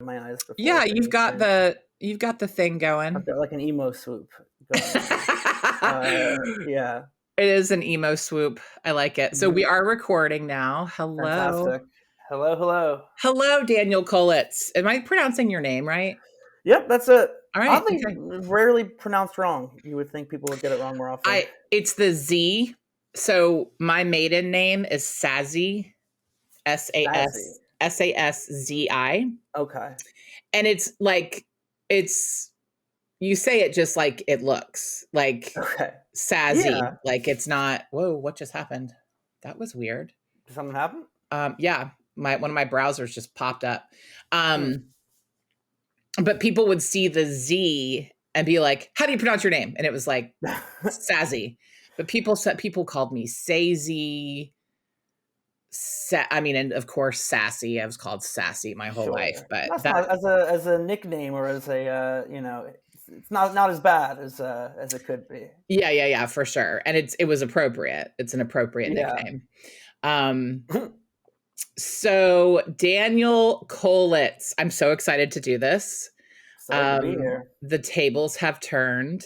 my eyes before. Yeah, you've got the thing going. I've got like an emo swoop going. Yeah. It is an emo swoop. I like it. So we are recording now. Hello. Fantastic. Hello. Hello, Daniel Kolitz. Am I pronouncing your name right? Yep, that's it. All right. Oddly, rarely pronounced wrong. You would think people would get it wrong more often. It's the Z. So my maiden name is Sazzi. Saszi. Okay. And it's like, you say it just like it looks. Like Sazzi. Yeah. Like it's not, whoa, what just happened? That was weird. Did something happen? Yeah. One of my browsers just popped up. But people would see the Z and be like, how do you pronounce your name? And it was like Sazzi. But people called me Sazy. And of course, Sassy. I was called Sassy my whole life. But not, as a nickname or as a it's not as bad as it could be. Yeah, for sure. And it was appropriate. It's an appropriate nickname. So Daniel Kolitz, I'm so excited to do this. To be here. The tables have turned.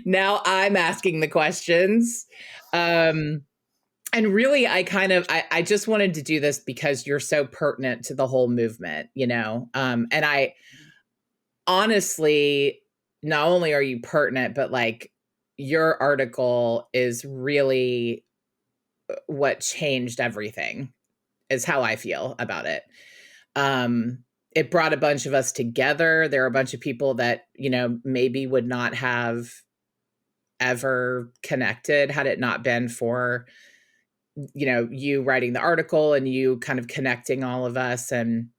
Now I'm asking the questions. And really, I just wanted to do this because you're so pertinent to the whole movement, and I honestly, not only are you pertinent, but like your article is really what changed everything, is how I feel about it. It brought a bunch of us together. There are a bunch of people that, maybe would not have ever connected had it not been for, you writing the article and you kind of connecting all of us. And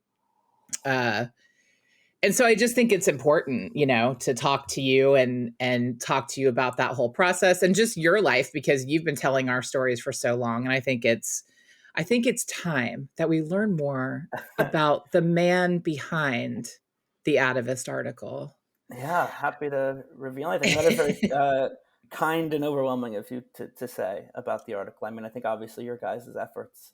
so I just think it's important, to talk to you and talk to you about that whole process and just your life, because you've been telling our stories for so long. And I think it's time that we learn more about the man behind the Atavist article. Yeah, happy to reveal anything. That is very kind and overwhelming of you to say about the article. I mean, I think obviously your guys' efforts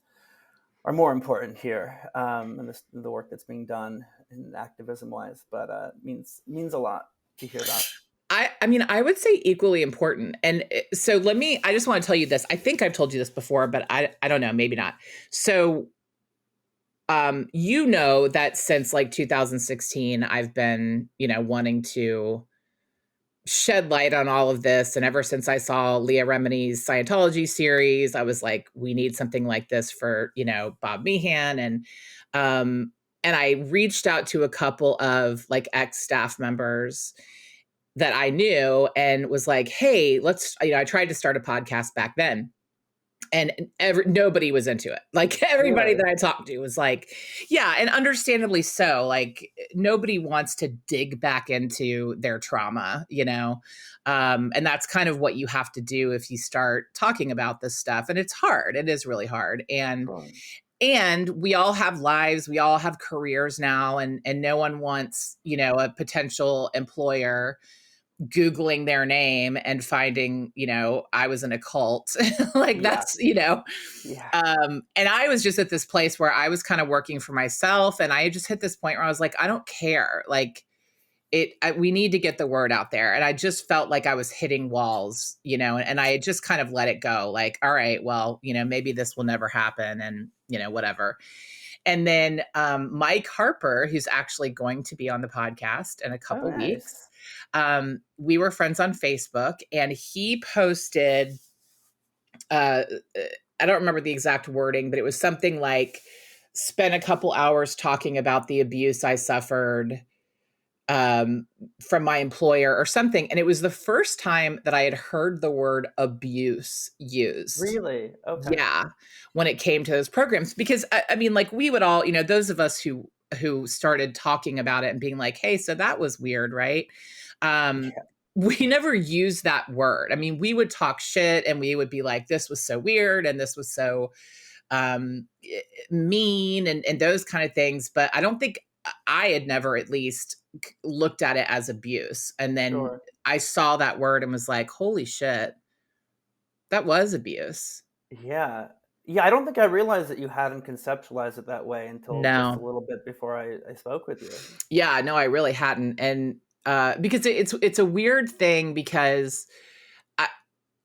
are more important here, and the work that's being done in activism-wise, but means a lot to hear about. I would say equally important. And so I just want to tell you this. I think I've told you this before, but I don't know, maybe not. So, that since like 2016, I've been, wanting to shed light on all of this. And ever since I saw Leah Remini's Scientology series, I was like, we need something like this for, Bob Meehan. And I reached out to a couple of like ex-staff members that I knew and was like, hey, I tried to start a podcast back then. And nobody was into it. Like everybody that I talked to was like, yeah, and understandably so. Like nobody wants to dig back into their trauma, and that's kind of what you have to do if you start talking about this stuff. And it's hard. It is really hard. And we all have lives. We all have careers now. And no one wants, a potential employer Googling their name and finding, I was in a cult. That's, and I was just at this place where I was kind of working for myself. And I just hit this point where I was like, I don't care. Like we need to get the word out there. And I just felt like I was hitting walls, and I just kind of let it go. Like, all right, well, maybe this will never happen and, whatever. And then Mike Harper, who's actually going to be on the podcast in a couple weeks. We were friends on Facebook, and he posted, I don't remember the exact wording, but it was something like, spent a couple hours talking about the abuse I suffered from my employer or something. And it was the first time that I had heard the word abuse used. Really? Okay. Yeah. When it came to those programs, because I mean, like we would all, those of us who started talking about it and being like, hey, so that was weird, right? We never used that word. I mean, we would talk shit and we would be like, this was so weird and this was so mean and those kind of things. But I don't think I had never at least looked at it as abuse. And then I saw that word and was like, holy shit, that was abuse. Yeah. Yeah, I don't think I realized that you hadn't conceptualized it that way until just a No. little bit before I spoke with you. Yeah, no, I really hadn't. And because it's a weird thing because I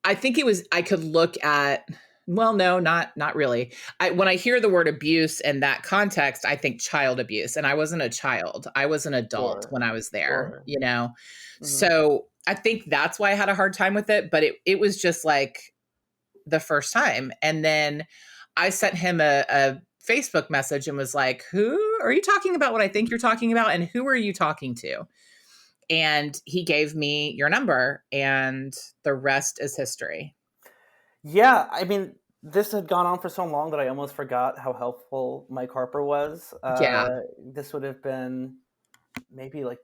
I think I could look at, well, no, not really. When I hear the word abuse in that context, I think child abuse, and I wasn't a child. I was an adult Sure, when I was there, sure. you know. Hmm. So I think that's why I had a hard time with it. But it was just like the first time, and then I sent him a Facebook message and was like, "Who are you talking about? What I think you're talking about, and who are you talking to?" And he gave me your number, and the rest is history. Yeah, I mean, this had gone on for so long that I almost forgot how helpful Mike Harper was. Yeah. This would have been maybe like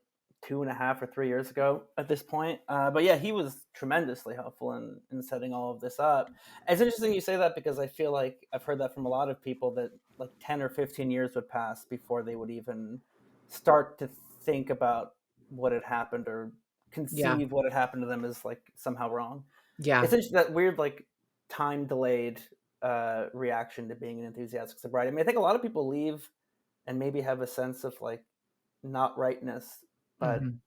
2.5 or 3 years ago at this point. But yeah, he was tremendously helpful in setting all of this up. It's interesting you say that because I feel like I've heard that from a lot of people that like 10 or 15 years would pass before they would even start to think about what had happened or Yeah. conceive what had happened to them as like somehow wrong. Yeah. It's interesting that weird like time delayed reaction to being an enthusiastic sobriety. I mean, I think a lot of people leave and maybe have a sense of like not rightness, but Mhm.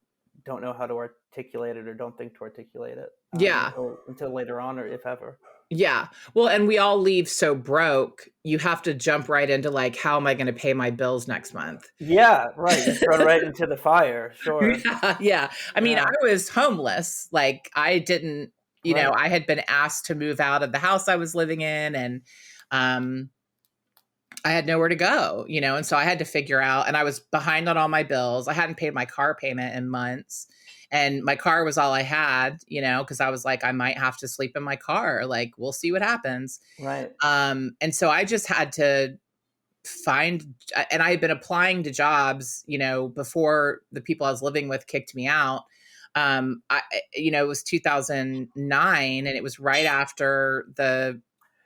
don't know how to articulate it or don't think to articulate it Yeah. until later on, or if ever. Yeah. Well, and we all leave so broke, you have to jump right into like, how am I going to pay my bills next month? Yeah, right. You're thrown right into the fire. Sure. Yeah. Yeah. I mean, I Yeah. was homeless. Like, I didn't, Right. I had been asked to move out of the house I was living in, and um, I had nowhere to go, and so I had to figure out, and I was behind on all my bills. I hadn't paid my car payment in months. And my car was all I had, because I was like, I might have to sleep in my car. Like, we'll see what happens. Right. And so I just had to find, and I had been applying to jobs, before the people I was living with kicked me out. It was 2009, and it was right after the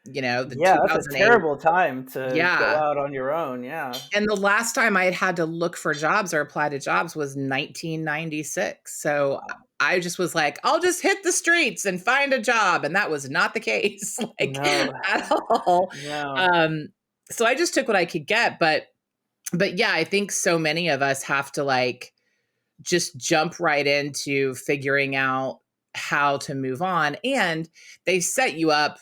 Yeah, that's a 2008. terrible time to go Yeah. out on your own. Yeah. And the last time I had to look for jobs or apply to jobs was 1996. So Wow. I just was like, I'll just hit the streets and find a job. And that was not the case, like, No. at all. No. Um, so I just took what I could get. But yeah, I think so many of us have to like just jump right into figuring out how to move on. And they set you up,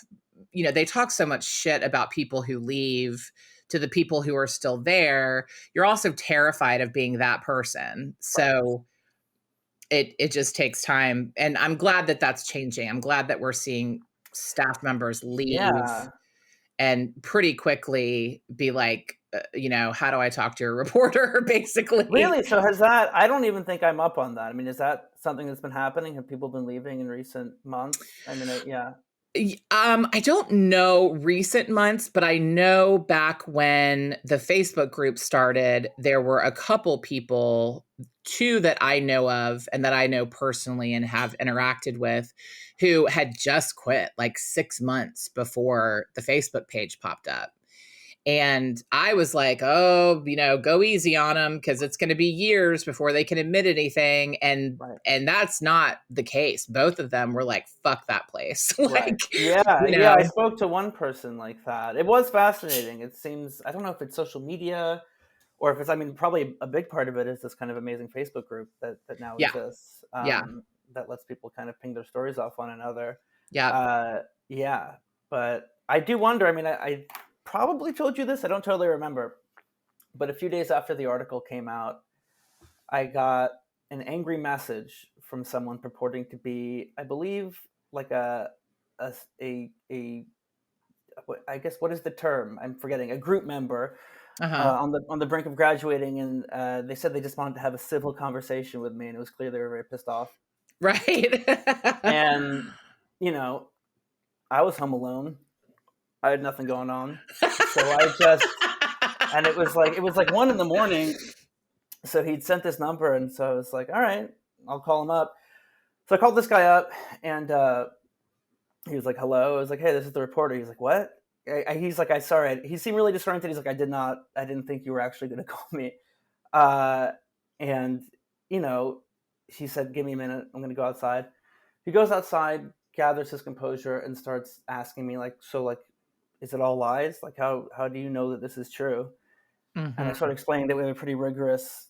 they talk so much shit about people who leave to the people who are still there. You're also terrified of being that person. Right. So it just takes time. And I'm glad that that's changing. I'm glad that we're seeing staff members leave Yeah. and pretty quickly be like, how do I talk to a reporter, basically? Really? So has that? I don't even think I'm up on that. I mean, is that something that's been happening? Have people been leaving in recent months? I mean, yeah. I don't know recent months, but I know back when the Facebook group started, there were a couple people, two that I know of and that I know personally and have interacted with, who had just quit like 6 months before the Facebook page popped up. And I was like, oh, go easy on them because it's going to be years before they can admit anything. And Right. and that's not the case. Both of them were like, fuck that place. Right. like, Yeah. you Yeah. I know, spoke to one person like that. It was fascinating. It seems, I don't know if it's social media or if it's, I mean, probably a big part of it is this kind of amazing Facebook group that now yeah, exists, yeah, that lets people kind of ping their stories off one another. yeah. Yeah. But I do wonder, I mean, I probably told you this. I don't totally remember. But a few days after the article came out, I got an angry message from someone purporting to be, I believe, like a, a I guess what is the term? I'm forgetting. A group member Uh-huh. on the brink of graduating, and they said they just wanted to have a civil conversation with me, and it was clear they were very pissed off. Right. And you know, I was home alone. I had nothing going on, so I just and it was like 1 a.m. So he'd sent this number, and so I was like, all right, I'll call him up. So I called this guy up, and he was like, hello. I was like, hey, this is the reporter. He's like, what? He's like, I sorry. He seemed really disoriented. He's like, I didn't think you were actually going to call me. Uh, and you know, he said, give me a minute. I'm going to go outside. He goes outside, gathers his composure, and starts asking me like, so like, is it all lies? Like, how do you know that this is true? And I Mm-hmm. started explaining that we have a pretty rigorous,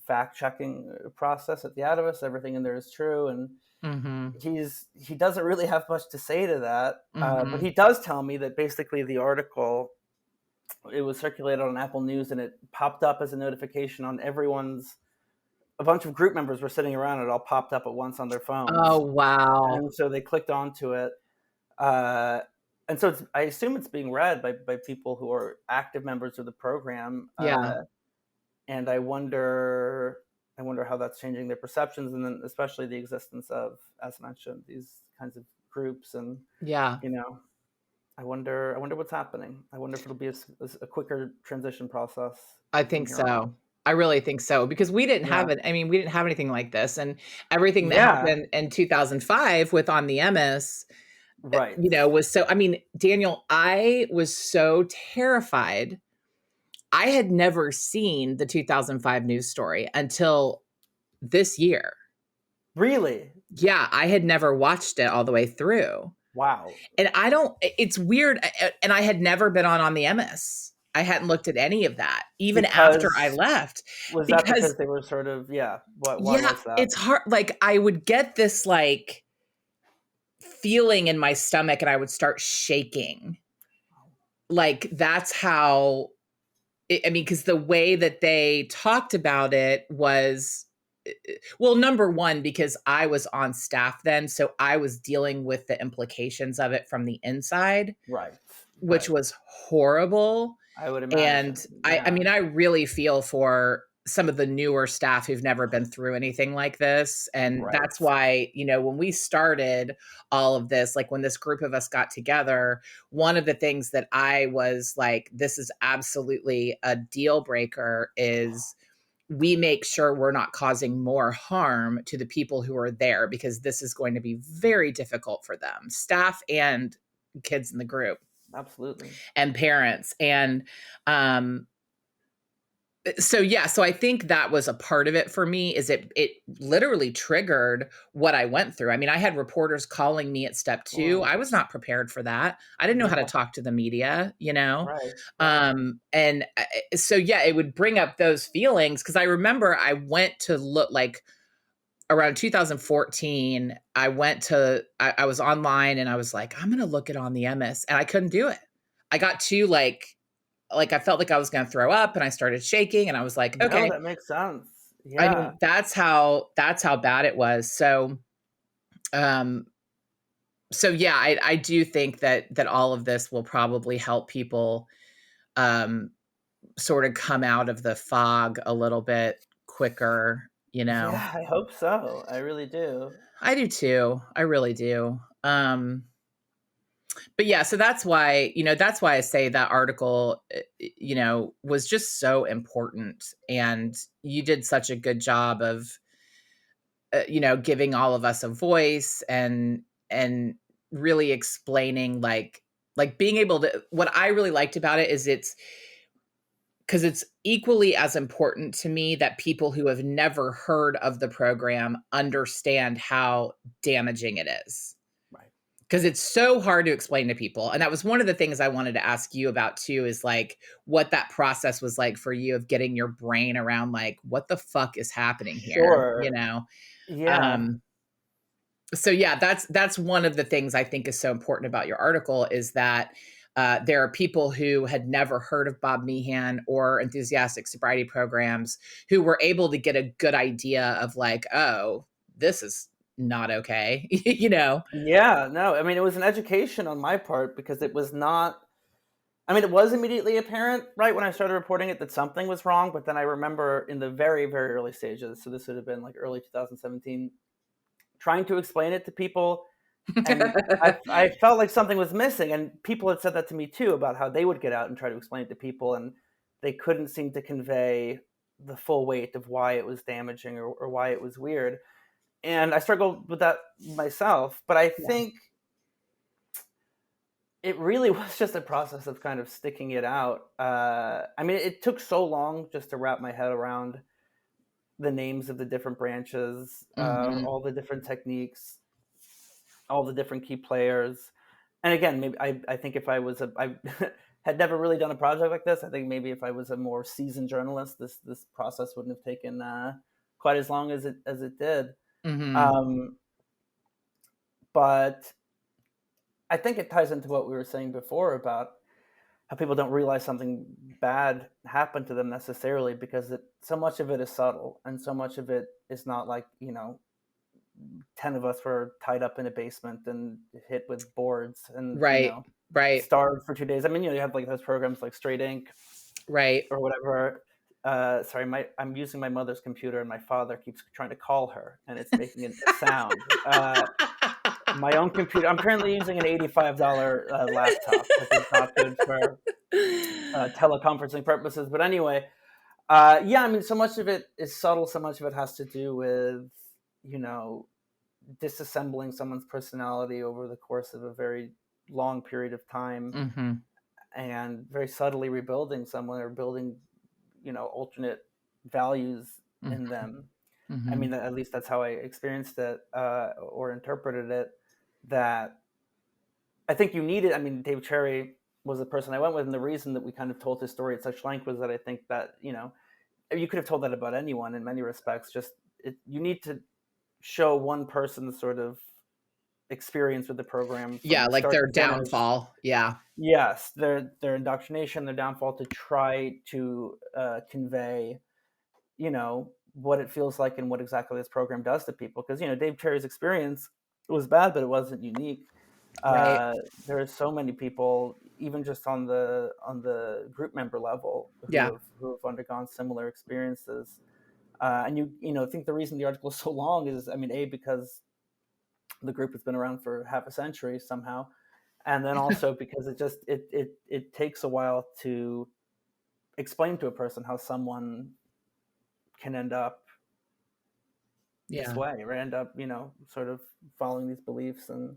fact checking process at the Atavist. Everything in there is true. And Mm-hmm. he doesn't really have much to say to that. But Mm-hmm. he does tell me that basically the article, it was circulated on Apple News and it popped up as a notification on a bunch of group members were sitting around. It all popped up at once on their Oh, phones. wow. And so they clicked onto it. Uh, and so I assume it's being read by people who are active members of the program. Yeah. And I wonder how that's changing their perceptions, and then especially the existence of, as mentioned, these kinds of groups. And Yeah. I wonder what's happening. I wonder if it'll be a quicker transition process I from think here on. so. I really think so, because we didn't Yeah. have it. I mean, we didn't have anything like this, and everything that Yeah. happened in 2005 with On the MS, Right. was so, I mean, Daniel, I was so terrified. I had never seen the 2005 news story until this year. Really? Yeah, I had never watched it all the way through. Wow. And it's weird. And I had never been on the MS. I hadn't looked at any of that, even after I Because left. was that Because, because they were sort of, yeah, why yeah, was that? it's hard. Like, I would get this, like, feeling in my stomach and I would start shaking. Like, that's how, I mean, because the way that they talked about it was, well, number one, because I was on staff then, so I was dealing with the implications of it from the inside, Right. which Right. was horrible. I would And imagine. I Yeah. mean, I really feel for some of the newer staff who've never been through anything like this. And Right. that's why, when we started all of this, like when this group of us got together, one of the things that I was like, this is absolutely a deal breaker, is we make sure we're not causing more harm to the people who are there, because this is going to be very difficult for them, staff and kids in the group Absolutely. and parents. And so I think that was a part of it for me, is it literally triggered what I went through. I mean, I had reporters calling me at step 2. Wow. I was not prepared for that. I didn't know how to Yeah. talk to the media, Right. Right. and so it would bring up those feelings, because I remember I went to look, like, around 2014, I was online and I was like, I'm going to look it on the MS, and I couldn't do it. I got too, like I felt like I was going to throw up, and I started shaking, and I was like, No, okay. that makes sense. I Yeah. mean, that's how bad it was. So, um, yeah, I do think that all of this will probably help people, sort of come out of the fog a little bit quicker, Yeah, I hope so. I really do. I do too. I really do. But yeah, so that's why, I say that article, was just so important. And you did such a good job of, giving all of us a voice, and really explaining, like being able to, what I really liked about it is because it's equally as important to me that people who have never heard of the program understand how damaging it is. Right. Because it's so hard to explain to people. And that was one of the things I wanted to ask you about too, is like what that process was like for you, of getting your brain around, like, what the fuck is happening here, Sure. Yeah. Um, so yeah, that's one of the things I think is so important about your article, is that there are people who had never heard of Bob Meehan or enthusiastic sobriety programs, who were able to get a good idea of, like, oh, this is not okay, Yeah. No, I mean, it was an education on my part, because it was not, I mean, it was immediately apparent, right, when I started reporting it, that something was wrong. But then I remember in the very, very early stages, so this would have been like early 2017, trying to explain it to people. And I felt like something was missing. And people had said that to me too, about how they would get out and try to explain it to people, and they couldn't seem to convey the full weight of why it was damaging, or why it was weird. And I struggled with that myself. But I Yeah. think it really was just a process of kind of sticking it out. I mean, it took so long just to wrap my head around the names of the different branches, Mhm. all the different techniques, all the different key players. and again, maybe I think if I was I had never really done a project like this, I think maybe if I was a more seasoned journalist, this process wouldn't have taken quite as long as it did. Mm-hmm. But I think it ties into what we were saying before about how people don't realize something bad happened to them necessarily, because so much of it is subtle, and so much of it is not like, 10 of us were tied up in a basement and hit with boards and, Right. Right. starved for 2 days. I mean, you have like those programs like Straight Ink Right. or whatever. Sorry, I'm using my mother's computer and my father keeps trying to call her and it's making a sound. My own computer. I'm currently using an $85 laptop, which is not good for teleconferencing purposes. But anyway, yeah, I mean, so much of it is subtle. So much of it has to do with, disassembling someone's personality over the course of a very long period of time, Mm-hmm. and very subtly rebuilding someone, or building, alternate values in Mm-hmm. them. I Mm-hmm. mean, at least that's how I experienced it, or interpreted it. That I think you needed. I mean, Dave Cherry was the person I went with, and the reason that we kind of told his story at such length was that I think that, you could have told that about anyone in many respects. Just you need to show one person's sort of experience with the program Yeah, from like start their to finish. downfall. Yeah. Yes, their indoctrination, their downfall, to try to convey, what it feels like and what exactly this program does to people. Because Dave Cherry's experience was bad, but it wasn't unique. Right. There are so many people, even just on the group member level, Yeah. who have undergone similar experiences. And I think the reason the article is so long is, I mean, because the group has been around for half a century somehow, and then also because it takes a while to explain to a person how someone can end up this Yeah. way, or end up, sort of following these beliefs, and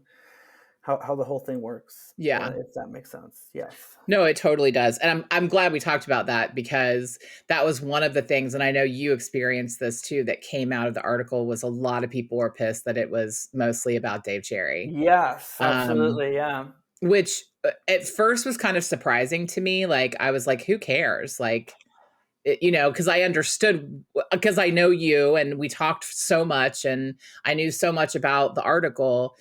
how the whole thing works, Yeah. if that makes sense. Yes. No, it totally does. And I'm glad we talked about that, because that was one of the things, and I know you experienced this too, that came out of the article, was a lot of people were pissed that it was mostly about Dave Cherry. Yes, Um, absolutely. Yeah. which at first was kind of surprising to me. Like, I was like, who cares? Like, because I understood, because I know you and we talked so much and I knew so much about the article.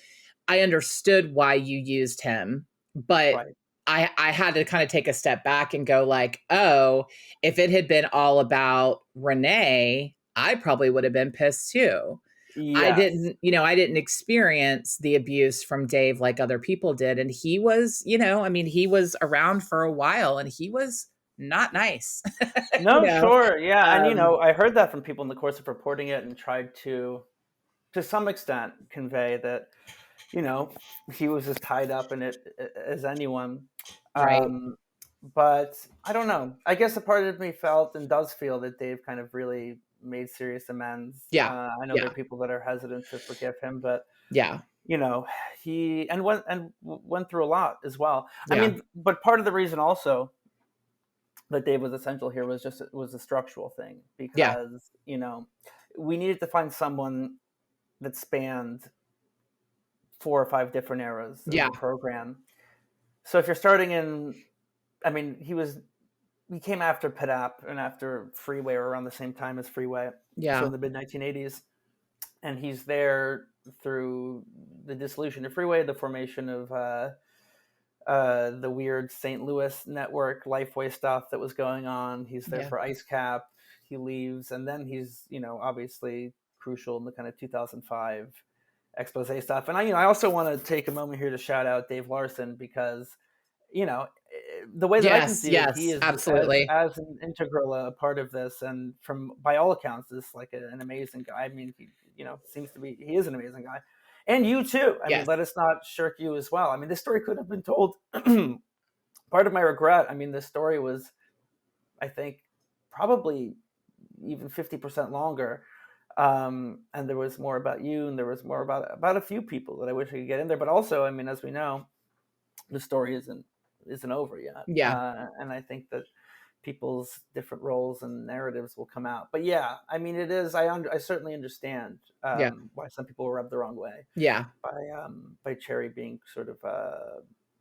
I understood why you used him, but Right. I had to kind of take a step back and go like, oh, if it had been all about Renee, I probably would have been pissed too. Yes. I didn't experience the abuse from Dave like other people did. And he was, I mean, he was around for a while and he was not nice. you No, know, sure. Yeah. And, um, I heard that from people in the course of reporting it, and tried to some extent, convey that, you know, he was as tied up in it as anyone. right. Um, but I don't know. I guess a part of me felt and does feel that Dave kind of really made serious amends. Yeah. I know there Yeah. are people that are hesitant to forgive him, but Yeah. you know, he went through a lot as well. I Yeah. mean, but part of the reason also that Dave was essential here was a structural thing, Yeah. because we needed to find someone that spanned 4 or 5 different eras of Yeah. the program. So if you're starting in, I mean, he came after PDAP and after Freeway, or around the same time as Freeway, so Yeah. in the mid 1980s, and he's there through the dissolution of Freeway, the formation of the weird St. Louis network Lifeway stuff that was going on. He's there Yeah. for Ice Cap. He leaves, and then he's obviously crucial in the kind of 2005 expose stuff. And I also want to take a moment here to shout out Dave Larson, because the way that I can Yes. see it, he Yes. is Absolutely. as an integral part of this, and from by all accounts, is like an amazing guy. I mean, he seems to be, he is an amazing guy, and you too. I mean, Yes. let us not shirk you as well. I mean, this story could have been told. Part of my regret, I mean, this story was, I think, probably even 50% longer. And there was more about you, and there was more about a few people that I wish I could get in there. But also, I mean, as we know, the story isn't over yet, Yeah. and I think that people's different roles and narratives will come out. But yeah, I mean, it is. I certainly understand Yeah. why some people were rubbed the wrong way Yeah. by Cherry being sort of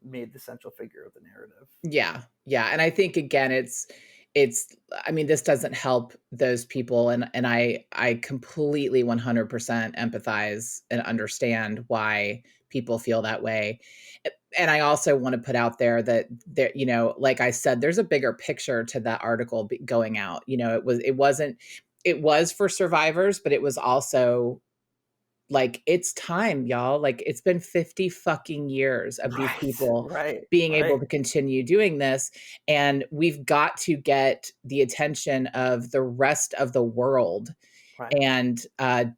made the central figure of the narrative. Yeah. Yeah. And I think again, I mean, this doesn't help those people. And I completely 100% empathize and understand why people feel that way. And I also want to put out there that there, like I said, there's a bigger picture to that article going out. It was for survivors, but it was also like, it's time, y'all. Like, it's been 50 fucking years of these people being able to continue doing this. And we've got to get the attention of the rest of the world. Right. And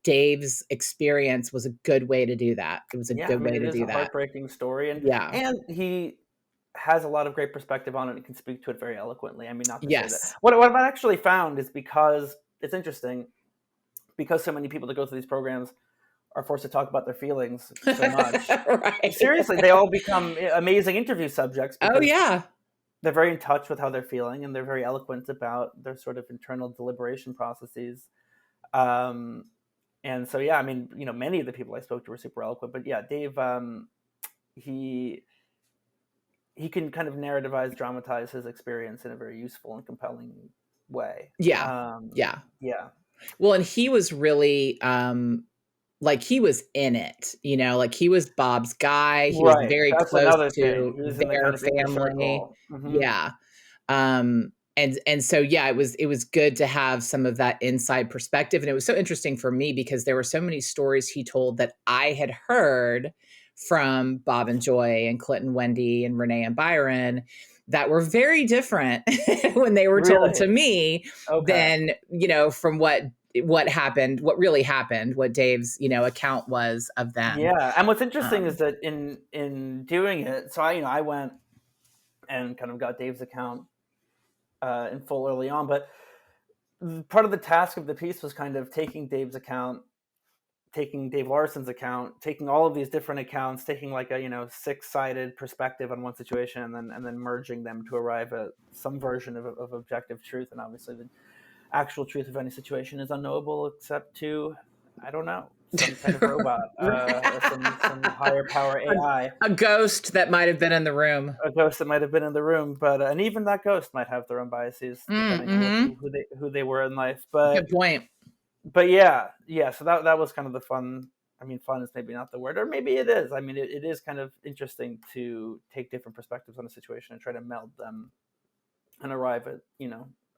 Dave's experience was a good way to do that. It was a good way to do that. It is a heartbreaking story. And he has a lot of great perspective on it and can speak to it very eloquently. I mean, not to say that. What I've actually found is, because it's interesting, because so many people that go through these programs are forced to talk about their feelings so much. Right. Seriously, they all become amazing interview subjects. Oh, yeah. They're very in touch with how they're feeling, and they're very eloquent about their sort of internal deliberation processes. And so, yeah, I mean, many of the people I spoke to were super eloquent. But yeah, Dave, he can kind of narrativize, dramatize his experience in a very useful and compelling way. Yeah. Yeah. Well, and he was really... like, he was in it, like he was Bob's guy. He was very close to their family. Mm-hmm. Yeah. And so, yeah, it was good to have some of that inside perspective. And it was so interesting for me because there were so many stories he told that I had heard from Bob and Joy and Clint and Wendy and Renee and Byron that were very different when they were told to me than, from what happened, what really happened, what Dave's, account was of them. Yeah. And what's interesting is that in doing it, so I went and kind of got Dave's account in full early on, but part of the task of the piece was kind of taking Dave's account, taking Dave Larson's account, taking all of these different accounts, taking like a 6-sided perspective on one situation, and then merging them to arrive at some version of objective truth. And obviously the actual truth of any situation is unknowable except to, I don't know, some kind of robot, or some higher power AI. A ghost that might have been in the room. But and even that ghost might have their own biases depending on who they were in life. But good point. But yeah. So that was kind of the fun. I mean, fun is maybe not the word, or maybe it is. I mean, it is kind of interesting to take different perspectives on a situation and try to meld them and arrive at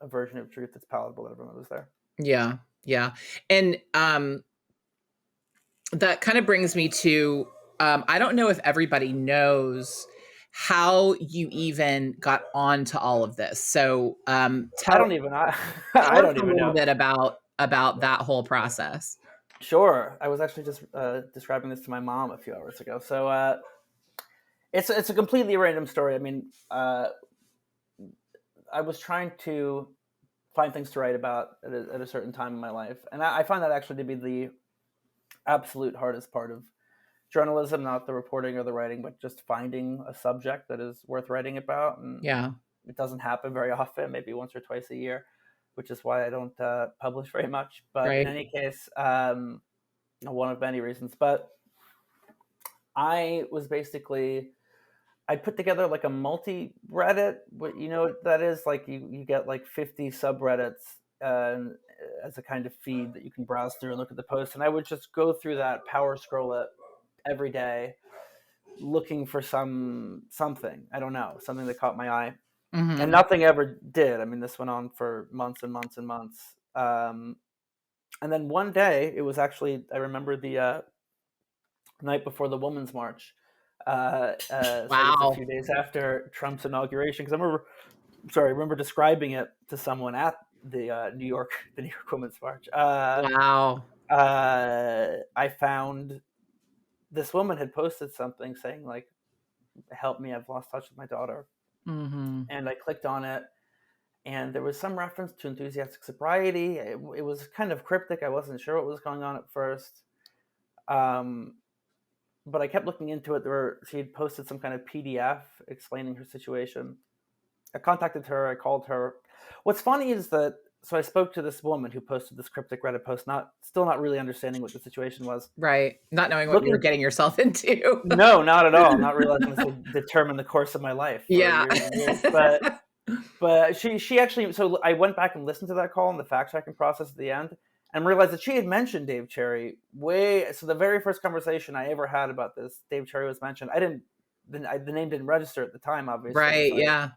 a version of truth that's palatable to everyone who's there. Yeah. And that kind of brings me to, I don't know if everybody knows how you even got onto all of this. So I don't even know a little bit about that whole process. Sure. I was actually just describing this to my mom a few hours ago. So it's a completely random story. I mean, I was trying to find things to write about at a certain time in my life. And I find that actually to be the absolute hardest part of journalism, not the reporting or the writing, but just finding a subject that is worth writing about. And it doesn't happen very often, maybe once or twice a year, which is why I don't publish very much. But in any case, one of many reasons. But I was basically... I put together like a multi-Reddit. What that is, like you get like 50 subreddits as a kind of feed that you can browse through and look at the posts. And I would just go through that, power scroll it every day, looking for something. I don't know, something that caught my eye. Mm-hmm. And nothing ever did. I mean, this went on for months and months and months. And then one day, it was actually, I remember the night before the Women's March. Wow. So a few days after Trump's inauguration, because I remember describing it to someone at the New York Women's March. Wow. I found this woman had posted something saying like, "Help me, I've lost touch with my daughter." Mm-hmm. And I clicked on it, and there was some reference to enthusiastic sobriety. It was kind of cryptic. I wasn't sure what was going on at first. But I kept looking into it. She had posted some kind of PDF explaining her situation. I contacted her. I called her. What's funny is that so I spoke to this woman who posted this cryptic Reddit post, still not really understanding what the situation was. Right. Not knowing what you were getting yourself into. No, not at all. Not realizing this would determine the course of my life for years and years. But she actually, so I went back and listened to that call and the fact checking process at the end and realized that she had mentioned Dave Cherry so the very first conversation I ever had about this, Dave Cherry was mentioned. The name didn't register at the time, obviously. Right. So yeah.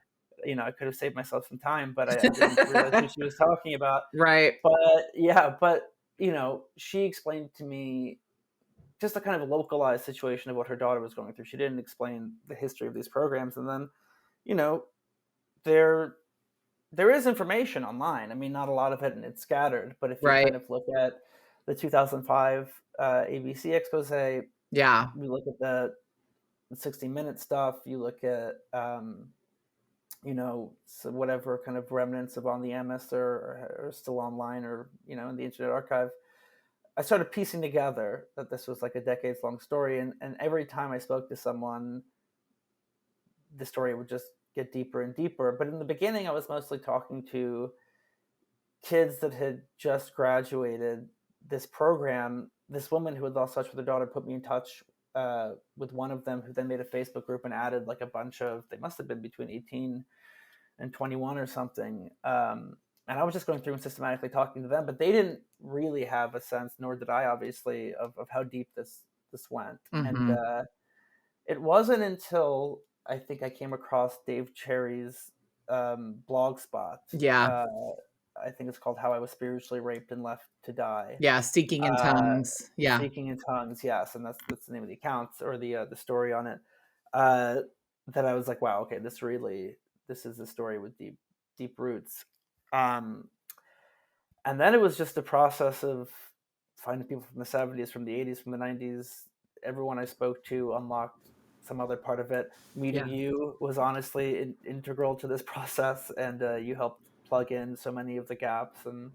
I could have saved myself some time, but I didn't realize who she was talking about. Right. But she explained to me just a kind of localized situation of what her daughter was going through. She didn't explain the history of these programs. And then, there is information online. I mean, not a lot of it, and it's scattered. But if you kind of look at the 2005 ABC expose, yeah, you look at the 60-minute stuff, you look at, so whatever kind of remnants of On the MS are still online or, in the Internet Archive, I started piecing together that this was like a decades-long story. And every time I spoke to someone, the story would just get deeper and deeper. But in the beginning, I was mostly talking to kids that had just graduated this program. This woman who had lost touch with her daughter put me in touch with one of them, who then made a Facebook group and added like a bunch of, they must have been between 18 and 21 or something. And I was just going through and systematically talking to them, but they didn't really have a sense, nor did I, obviously, of how deep this went. Mm-hmm. And it wasn't until I think I came across Dave Cherry's blog spot. Yeah. I think it's called How I Was Spiritually Raped and Left to Die. Yeah, Speaking in Tongues. Yeah. Speaking in Tongues, yes. And that's the name of the account or the story on it. That I was like, wow, okay, this is a story with deep roots. And then it was just a process of finding people from the 70s, from the 80s, from the 90s. Everyone I spoke to unlocked some other part of it. Meeting you was honestly integral to this process, and you helped plug in so many of the gaps. And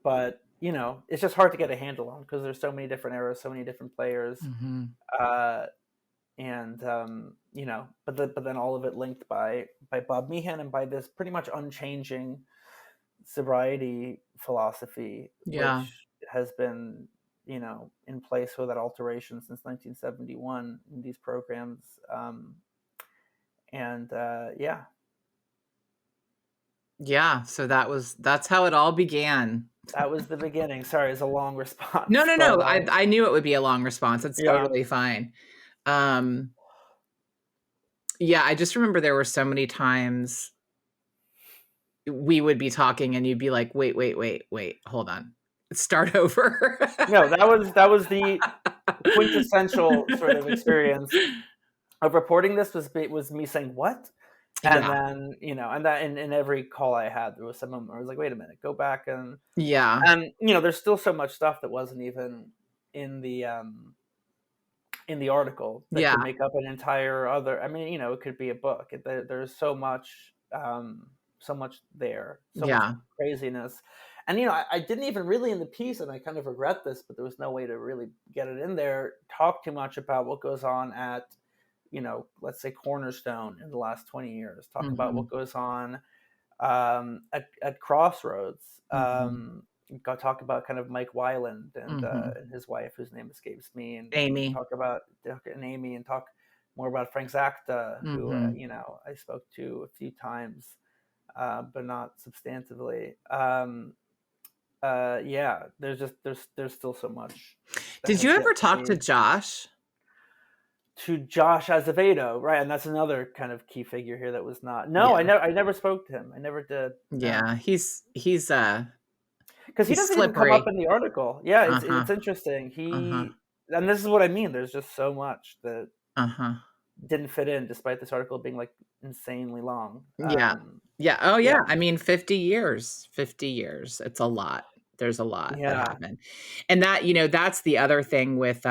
but it's just hard to get a handle on because there's so many different eras, so many different players. Mm-hmm. But then all of it linked by Bob Meehan and by this pretty much unchanging sobriety philosophy, which has been in place without alteration since 1971 in these programs. So that's how it all began. That was the beginning. Sorry, it's a long response. No. I knew it would be a long response. It's totally fine. I just remember there were so many times we would be talking and you'd be like, wait, hold on. Start over. No, that was the quintessential sort of experience of reporting this was me saying, what? And then, and that in every call I had, there was some moment where I was like, wait a minute, go back and there's still so much stuff that wasn't even in the article that could make up an entire other. I mean, it could be a book. There's so much there, so much craziness. And I didn't even really in the piece, and I kind of regret this, but there was no way to really get it in there. Talk too much about what goes on at, let's say Cornerstone in the last 20 years. Talk about what goes on at Crossroads. Talk about kind of Mike Weiland and his wife, whose name escapes me, and Amy. Talk about Amy, and talk more about Frank Zacta, who I spoke to a few times, but not substantively. There's still so much. Did you ever talk to Josh? To Josh Azevedo, right? And that's another kind of key figure here that was not. No, I never spoke to him. I never did. Yeah, he's because he doesn't slippery. even come up in the article. Yeah, it's interesting. And this is what I mean. There's just so much that didn't fit in, despite this article being like insanely long. I mean, 50 years. It's a lot. There's a lot that happened. And that, that's the other thing with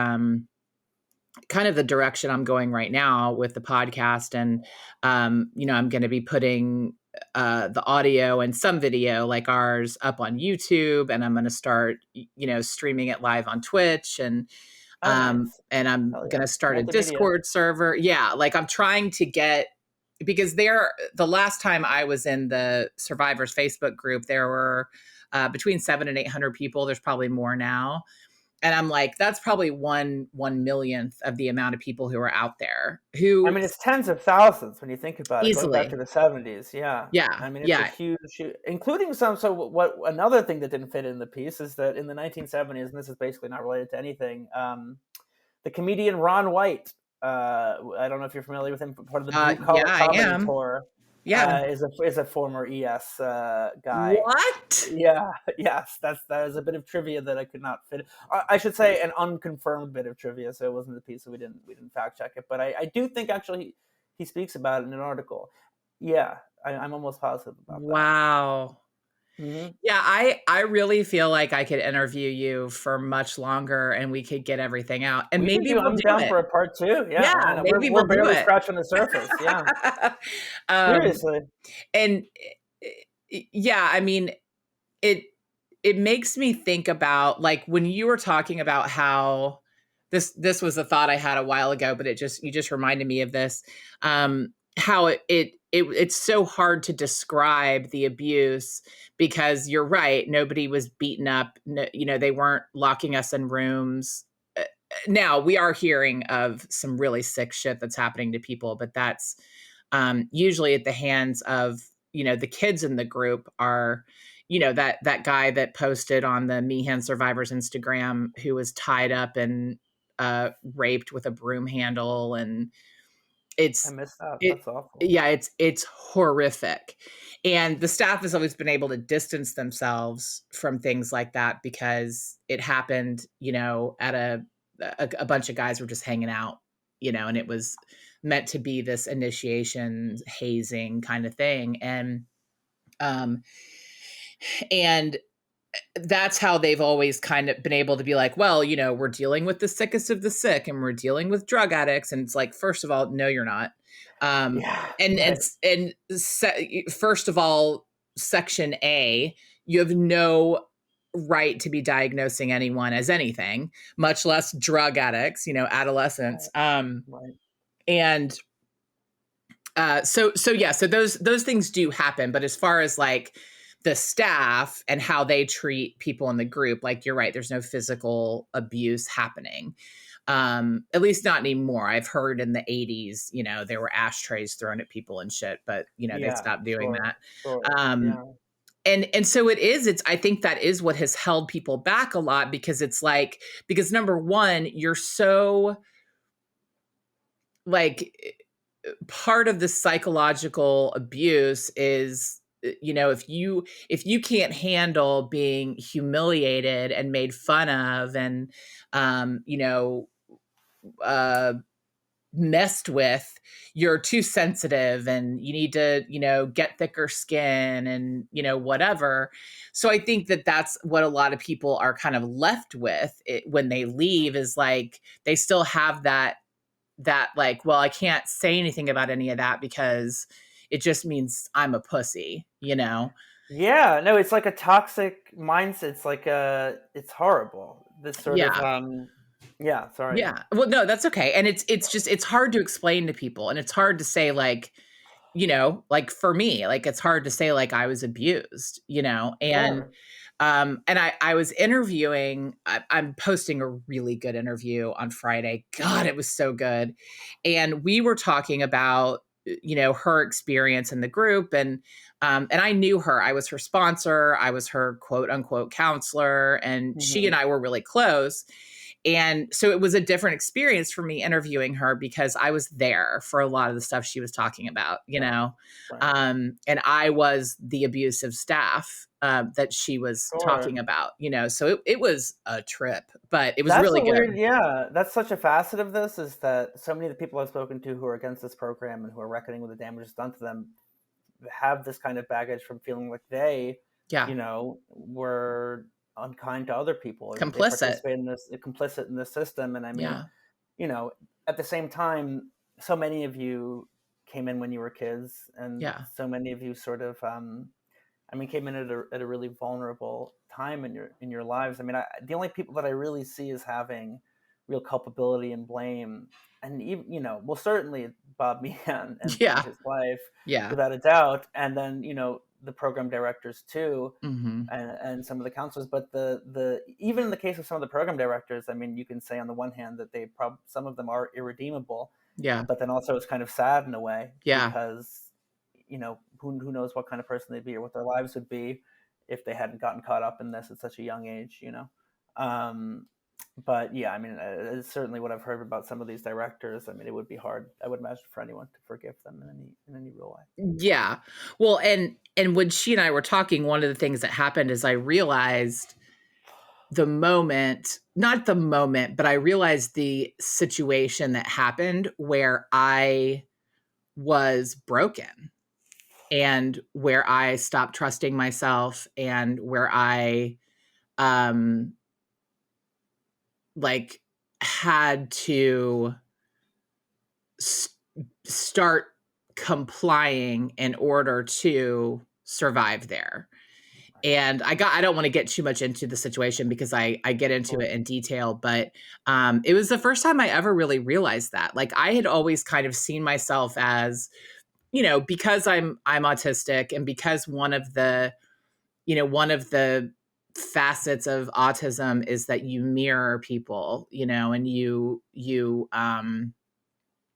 kind of the direction I'm going right now with the podcast. And, I'm going to be putting the audio and some video like ours up on YouTube, and I'm going to start, streaming it live on Twitch, and nice. and I'm going to start a Discord server. Yeah. Like I'm trying to get because the last time I was in the survivors Facebook group, there were between 700 and 800 people. There's probably more now. And I'm like, that's probably 1/1,000,000th of the amount of people who are out there I who mean, it's tens of thousands when you think about it, going back to easily. the 70s. Yeah. Yeah. I mean, it's a Yeah. huge, including some. So, what another thing that didn't fit in the piece is that in the 1970s, and this is basically not related to anything, the comedian Ron White, I don't know if you're familiar with him, part of the Blue Yeah, Collar I Comedy am. Tour, Yeah. is a former ES guy. What? Yeah, yes, that is a bit of trivia that I could not fit. I should say an unconfirmed bit of trivia, so it wasn't the piece, so we didn't fact check it. But I do think actually he speaks about it in an article. Yeah, I'm almost positive about that. Wow. Mm-hmm. Yeah, I really feel like I could interview you for much longer and we could get everything out. And We could maybe do. we'll I'm do down it. for a part two. Yeah, Yeah, why not? maybe We're we'll do barely it. scratching the surface. Yeah, um, seriously. and yeah, I mean, it it makes me think about like when you were talking about how this was a thought I had a while ago, but you just reminded me of this. How it's so hard to describe the abuse because you're right, nobody was beaten up. No, they weren't locking us in rooms. Now we are hearing of some really sick shit that's happening to people, but that's usually at the hands of the kids in the group are that guy that posted on the Meehan survivors Instagram who was tied up and raped with a broom handle, and I it's missed that. it That's awful. yeah, it's horrific. And the staff has always been able to distance themselves from things like that because it happened at a bunch of guys were just hanging out, and it was meant to be this initiation hazing kind of thing. Um and that's how they've always kind of been able to be like, well, we're dealing with the sickest of the sick and we're dealing with drug addicts. And it's like, first of all, no, you're not. Yeah, And, right. first of all, Section A, you have no right to be diagnosing anyone as anything, much less drug addicts, adolescents. Right. And so yeah, so those things do happen, but as far as like the staff and how they treat people in the group, like you're right, there's no physical abuse happening. At least not anymore. I've heard in the 80s, there were ashtrays thrown at people and shit, but they Yeah, stopped doing sure, that. sure. Um Yeah. and so it's I think that is what has held people back a lot because it's like because number one, you're so like part of the psychological abuse is if you can't handle being humiliated and made fun of and um you know uh messed with, you're too sensitive and you need to get thicker skin and whatever. So I think that that's what a lot of people are kind of left with when they leave is like they still have that like, well, I can't say anything about any of that because it just means I'm a pussy. Yeah, no, it's like a toxic mindset. It's like it's horrible. This sort of Yeah. yeah, sorry. Yeah. Well, no, that's okay. And it's just it's hard to explain to people and it's hard to say like, like for me, like it's hard to say like I was abused. Sure. And I was interviewing, I'm posting a really good interview on Friday. God, it was so good. And we were talking about, her experience in the group and I knew her. I was her sponsor. I was her quote unquote counselor. And she Hmm. and I were really close. And so it was a different experience for me interviewing her because I was there for a lot of the stuff she was talking about, Right. Right. and I was the abusive staff that she was talking Sure. about, so it was a trip, but it was That's really a weird, good. yeah. That's such a facet of this is that so many of the people I've spoken to who are against this program and who are reckoning with the damages done to them have this kind of baggage from feeling like they, Yeah. were unkind to other people or they Complicit. participate in this, complicit in this system. And I mean, Yeah. you know, at the same time, so many of you came in when you were kids, and Yeah. so many of you sort of, I mean, came in at a really vulnerable time in your lives. I mean, the only people that I really see as having real culpability and blame. And even, well, certainly Bob Meehan and Yeah. his wife, Yeah. without a doubt, and then the program directors too, Mm-hmm. and some of the counselors. But the even in the case of some of the program directors, I mean, you can say on the one hand that some of them are irredeemable, Yeah. but then also it's kind of sad in a way, Yeah. because who knows what kind of person they'd be or what their lives would be if they hadn't gotten caught up in this at such a young age. But yeah, I mean, it's certainly what I've heard about some of these directors. I mean, it would be hard, I would imagine, for anyone to forgive them in any real way. Yeah. Well, and when she and I were talking, one of the things that happened is I realized not the moment, but I realized the situation that happened where I was broken and where I stopped trusting myself and where I like had to start complying in order to survive there. And I don't want to get too much into the situation because I get into it in detail, but it was the first time I ever really realized that. Like, I had always kind of seen myself as, because I'm autistic, and because one of the facets of autism is that you mirror people, and you're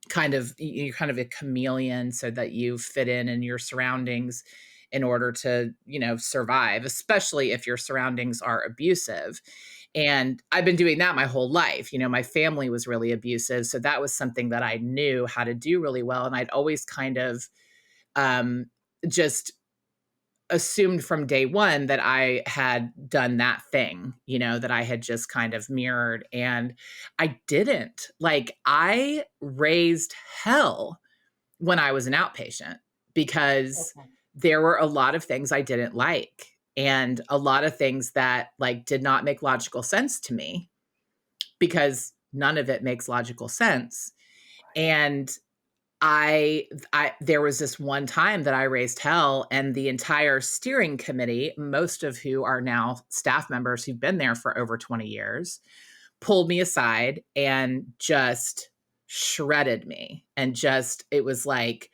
kind of a chameleon so that you fit in your surroundings in order to, survive, especially if your surroundings are abusive. And I've been doing that my whole life. My family was really abusive. So that was something that I knew how to do really well. And I'd always kind of just assumed from day one that I had done that thing, that I had just kind of mirrored, and I didn't. Like, I raised hell when I was an outpatient because there were a lot of things I didn't like, and a lot of things that like did not make logical sense to me, because none of it makes logical sense. And there was this one time that I raised hell, and the entire steering committee, most of who are now staff members who've been there for over 20 years, pulled me aside and just shredded me. And it was like,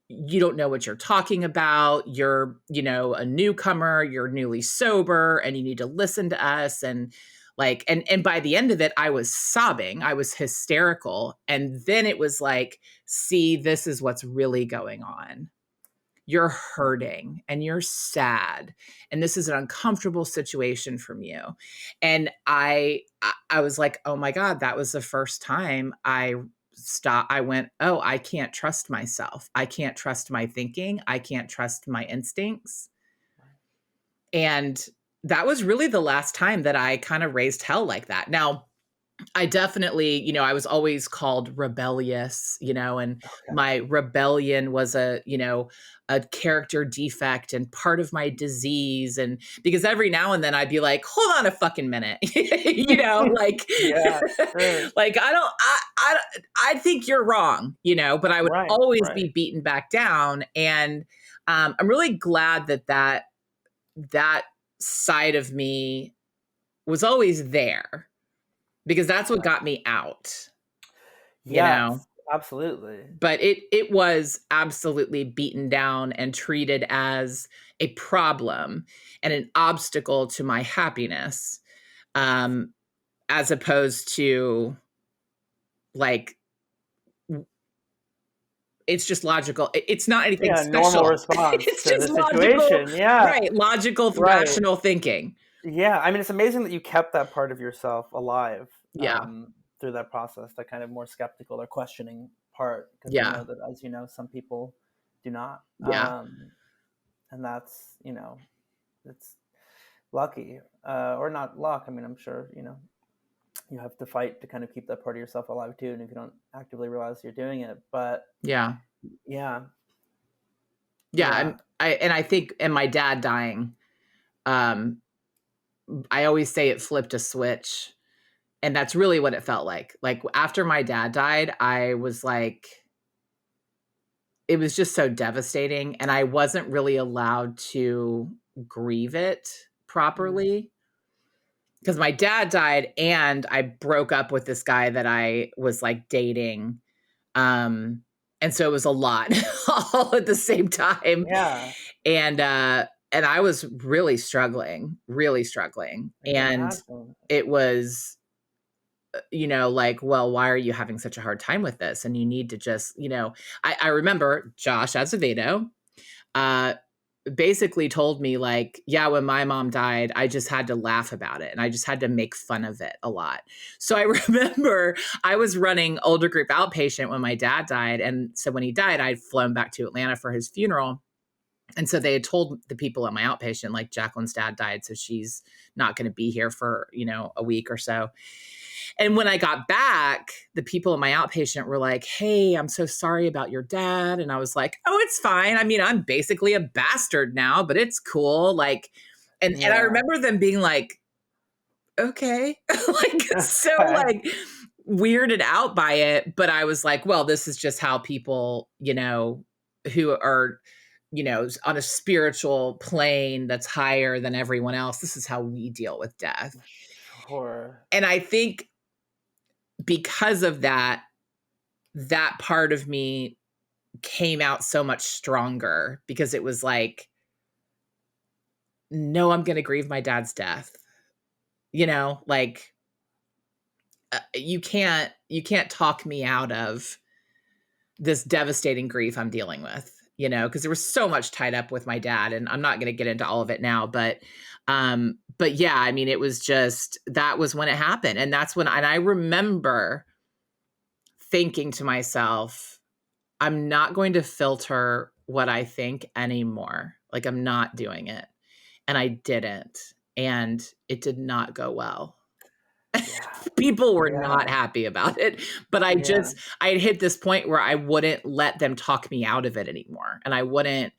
you don't know what you're talking about. You're, a newcomer, you're newly sober, and you need to listen to us. And like, and by the end of it, I was sobbing. I was hysterical. And then it was like, see, this is what's really going on. You're hurting and you're sad. And this is an uncomfortable situation from you. And I was like, oh my God, that was the first time I went, oh, I can't trust myself. I can't trust my thinking. I can't trust my instincts. And that was really the last time that I kind of raised hell like that. Now, I definitely, I was always called rebellious, and my rebellion was a character defect and part of my disease. And because every now and then I'd be like, hold on a fucking minute, like, Yeah, sure. like, I think you're wrong, but I would always be beaten back down. And I'm really glad that side of me was always there, because that's what got me out, absolutely. But it was absolutely beaten down and treated as a problem and an obstacle to my happiness, as opposed to like, it's just logical. It's not anything special. Normal response it's to just the logical, situation. Yeah, right. Logical, rational thinking. Yeah, I mean, it's amazing that you kept that part of yourself alive. Yeah. Through that process, that kind of more skeptical or questioning part, because Yeah. I know that, as you know, some people do not. Yeah. And that's, it's lucky, or not luck. I mean, I'm sure, you have to fight to kind of keep that part of yourself alive too, and if you don't actively realize you're doing it. But yeah. I think, and my dad dying, I always say it flipped a switch, and that's really what it felt like. Like, after my dad died, I was like, it was just so devastating, and I wasn't really allowed to grieve it properly. because my dad died and I broke up with this guy that I was like dating. And so it was a lot all at the same time. Yeah. And I was really struggling. I can And imagine. it was, like, well, why are you having such a hard time with this? And you need to just, I remember Josh Azevedo, basically told me like, yeah, when my mom died, I just had to laugh about it and I just had to make fun of it a lot. So I remember I was running older group outpatient when my dad died. And so when he died, I'd flown back to Atlanta for his funeral. And so they had told the people at my outpatient, like, Jacqueline's dad died, so she's not going to be here for, a week or so. And when I got back, the people in my outpatient were like, hey, I'm so sorry about your dad. And I was like, oh, it's fine. I mean, I'm basically a bastard now, but it's cool. Like, and I remember them being like, okay, like, so like weirded out by it. But I was like, well, this is just how people, who are, on a spiritual plane that's higher than everyone else. This is how we deal with death. Sure. And I think because of that part of me came out so much stronger, because it was like, no, I'm going to grieve my dad's death. Like, you can't talk me out of this devastating grief I'm dealing with, because there was so much tied up with my dad, and I'm not going to get into all of it now, but yeah, I mean, it was just, that was when it happened. And that's when, and I remember thinking to myself, I'm not going to filter what I think anymore. Like, I'm not doing it. And I didn't. And it did not go well. Yeah. People were not happy about it. But I had hit this point where I wouldn't let them talk me out of it anymore. And I wouldn't,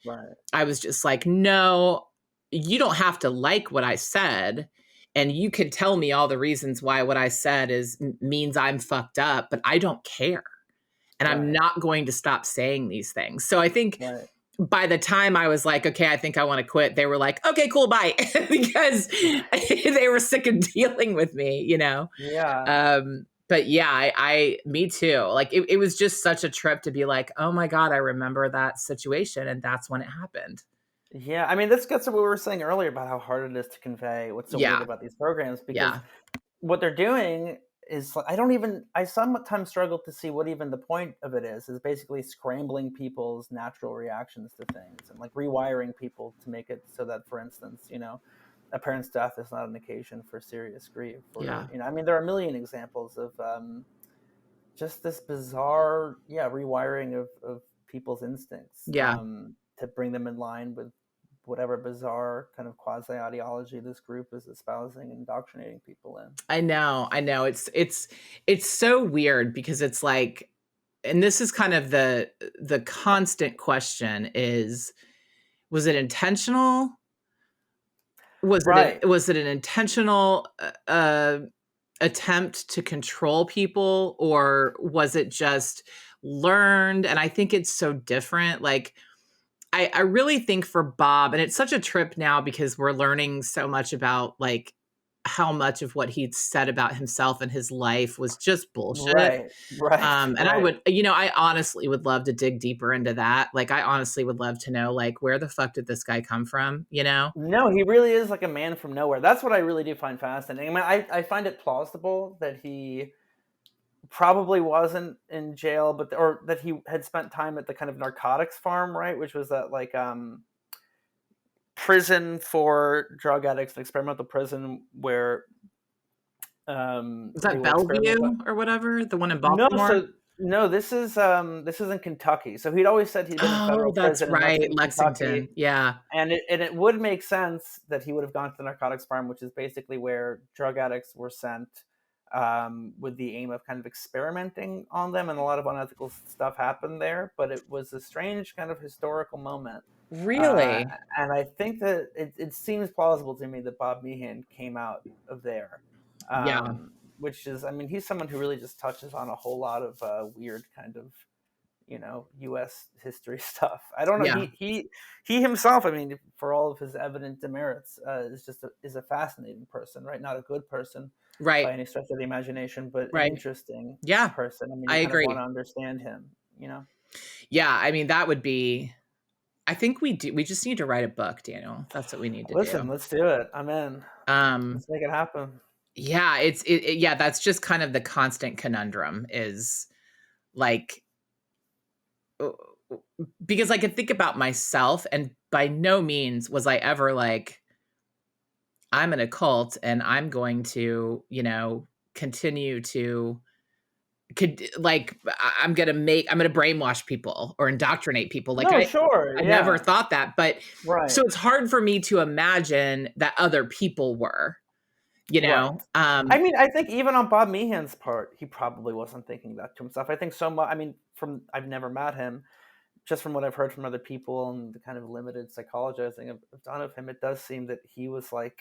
I was just like, no, you don't have to like what I said. And you can tell me all the reasons why what I said means I'm fucked up, but I don't care. And I'm not going to stop saying these things. So I think by the time I was like, okay, I think I want to quit, they were like, okay, cool, bye. Because they were sick of dealing with me, Yeah. But yeah, me too. Like, it was just such a trip to be like, oh my God, I remember that situation. And that's when it happened. Yeah. I mean, this gets to what we were saying earlier about how hard it is to convey what's so weird about these programs, because what they're doing is, I sometimes struggle to see what even the point of it is basically scrambling people's natural reactions to things and like rewiring people to make it so that, for instance, a parent's death is not an occasion for serious grief. Or, I mean, there are a million examples of just this bizarre, rewiring of people's instincts to bring them in line with whatever bizarre kind of quasi ideology this group is espousing and indoctrinating people in. I know. It's so weird, because it's like, and this is kind of the constant question is, was it intentional? Was it an intentional attempt to control people, or was it just learned? And I think it's so different. Like, I really think for Bob, and it's such a trip now because we're learning so much about like how much of what he'd said about himself and his life was just bullshit. And I would, I honestly would love to dig deeper into that. Like, I honestly would love to know, like, where the fuck did this guy come from? No, he really is like a man from nowhere. That's what I really do find fascinating. I mean, I find it plausible that he probably wasn't in jail, or that he had spent time at the kind of narcotics farm, right? Which was that like prison for drug addicts, an experimental prison where is that Bellevue or whatever, the one in Baltimore? No, this is in Kentucky. So he'd always said he'd been in federal prison in Lexington. Yeah. And it would make sense that he would have gone to the narcotics farm, which is basically where drug addicts were sent with the aim of kind of experimenting on them, and a lot of unethical stuff happened there. But it was a strange kind of historical moment. Really? And I think that it seems plausible to me that Bob Meehan came out of there. Which is, I mean, he's someone who really just touches on a whole lot of weird kind of, U.S. history stuff. I don't know. Yeah. He himself, I mean, for all of his evident demerits, is a fascinating person, right? Not a good person Right. by any stretch of the imagination, but an Right. interesting Yeah. person. I mean, I you kind of want agree. to understand him, Yeah. I mean, that would be, I think we just need to write a book, Daniel. That's what we need to Listen, do. let's do it. I'm in. Let's make it happen. Yeah, yeah, that's just kind of the constant conundrum is like, because I could think about myself, and by no means was I ever like, I'm in a cult and I'm going to, continue to I'm going to brainwash people or indoctrinate people. Like No, sure. I never Yeah. thought that, but Right. so it's hard for me to imagine that other people were, Right. I mean, I think even on Bob Meehan's part, he probably wasn't thinking that to himself. I think so much. I mean, I've never met him, just from what I've heard from other people and the kind of limited psychologizing I've done of him, it does seem that he was like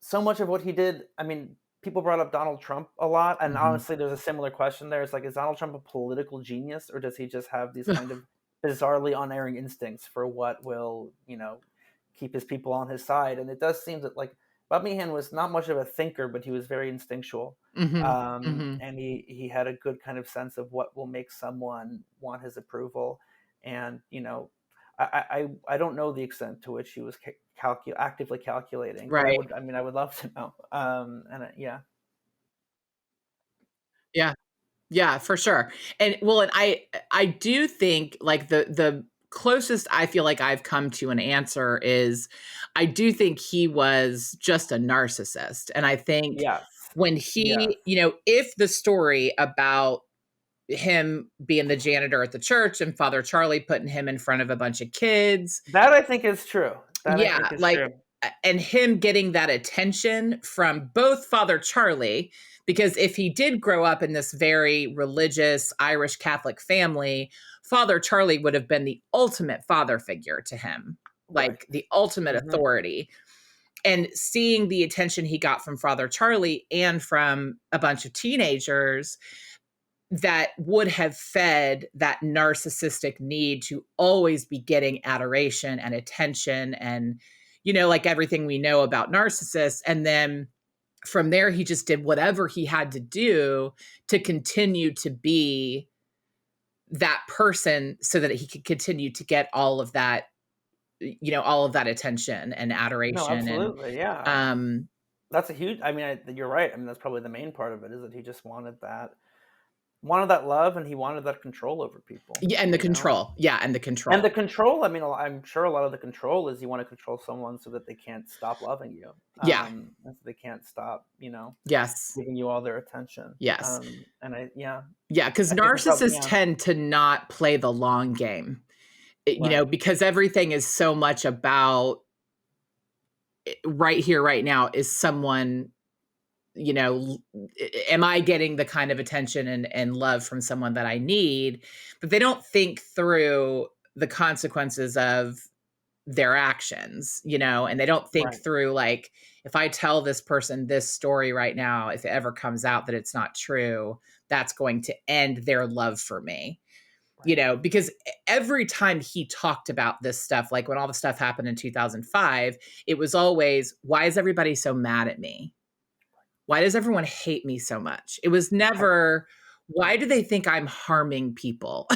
so much of what he did. I mean, people brought up Donald Trump a lot, and honestly, there's a similar question there. It's like, is Donald Trump a political genius, or does he just have these kind of bizarrely unerring instincts for what will, keep his people on his side? And it does seem that like Bob Meehan was not much of a thinker, but he was very instinctual, and he had a good kind of sense of what will make someone want his approval, and I don't know the extent to which he was actively calculating, but Right. I would love to know. Yeah. Yeah. Yeah, for sure. And well, and I do think like the closest I feel like I've come to an answer is I do think he was just a narcissist. And I think Yes. when Yes. he, if the story about him being the janitor at the church and Father Charlie putting him in front of a bunch of kids, That I think is true. That I yeah, think is true. like, and him getting that attention from both Father Charlie, because if he did grow up in this very religious Irish Catholic family, Father Charlie would have been the ultimate father figure to him, like Right. the ultimate authority. And seeing the attention he got from Father Charlie and from a bunch of teenagers that would have fed that narcissistic need to always be getting adoration and attention and, like everything we know about narcissists. And then from there, he just did whatever he had to do to continue to be that person so that he could continue to get all of that, all of that attention and No, adoration. absolutely. Yeah. And, That's a huge, you're right. I mean, that's probably the main part of it, is that he just wanted that love, and he wanted that control over people. yeah, and the control. Yeah. And the control. And the control, I mean, I'm sure a lot of the control is you want to control someone so that they can't stop loving you. Yeah. And so they can't stop, Yes. giving you all their attention. Yes. Yeah. Yeah, because narcissists tend to not play the long game, because everything is so much about right here, right now, is someone, am I getting the kind of attention and love from someone that I need? But they don't think through the consequences of their actions, and they don't think through like, if I tell this person this story right now, if it ever comes out that it's not true, that's going to end their love for me. Because every time he talked about this stuff, like when all the stuff happened in 2005, it was always, why is everybody so mad at me? Why does everyone hate me so much? It was never, why do they think I'm harming people?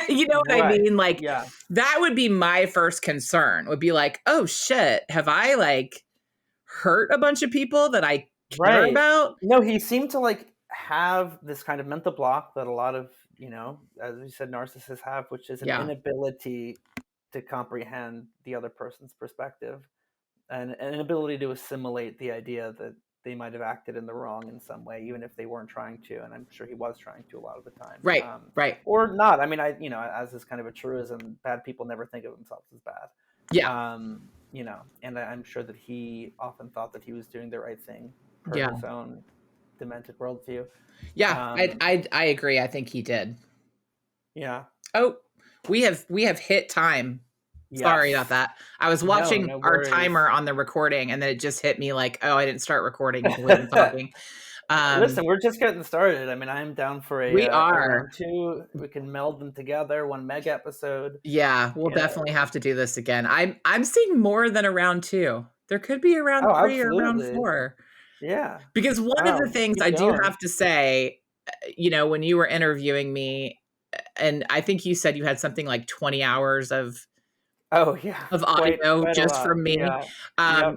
You know what I mean? Like, that would be my first concern, would be like, oh shit, have I like hurt a bunch of people that I care about? No, he seemed to like have this kind of mental block that a lot of, as you said, narcissists have, which is an inability to comprehend the other person's perspective, and an inability to assimilate the idea that they might have acted in the wrong in some way, even if they weren't trying to. And I'm sure he was trying to a lot of the time. Right. Or not. I mean, as is kind of a truism, bad people never think of themselves as bad. Yeah. And I'm sure that he often thought that he was doing the right thing per his own demented worldview. Yeah, I agree. I think he did. Yeah. Oh, we have hit time. Yes. Sorry about that. I was watching our timer on the recording, and then it just hit me like, oh, I didn't start recording until we've been talking. Listen, we're just getting started. I mean, I'm down for We a are. round 2. We can meld them together, one mega episode. Yeah, we'll definitely have to do this again. I'm seeing more than a round 2. There could be a round 3 or round 4. Yeah. Because one of the things I do have to say, when you were interviewing me, and I think you said you had something like 20 hours of audio quite just from me,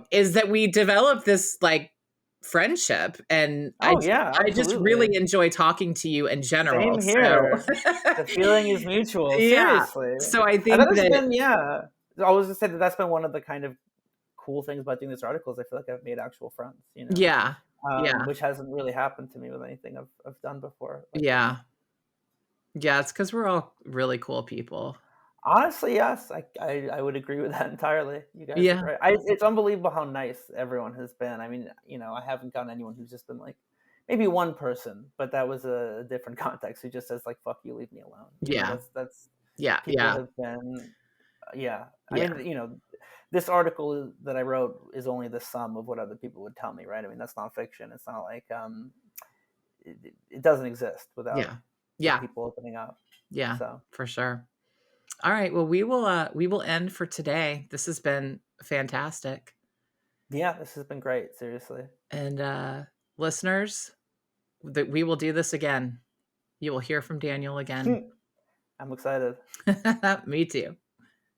is that we developed this like friendship, and I just really enjoy talking to you in general. Same here. So. The feeling is mutual. Yeah. Seriously. So I think I was just saying that's been one of the kind of cool things about doing this article is I feel like I've made actual friends. Yeah. Which hasn't really happened to me with anything I've done before. Yeah. Yeah, it's because we're all really cool people. Honestly, yes, I would agree with that entirely. You guys are great. It's unbelievable how nice everyone has been. I mean, I haven't gotten anyone who's just been like, maybe one person, but that was a different context, who just says like, "Fuck you, leave me alone." That's people have been, I mean, this article that I wrote is only the sum of what other people would tell me, right? I mean, that's nonfiction. It's not like it doesn't exist without people opening up. Yeah, so for sure. All right. Well, we will end for today. This has been fantastic. Yeah, this has been great. Seriously. And listeners, that we will do this again. You will hear from Daniel again. I'm excited. Me too.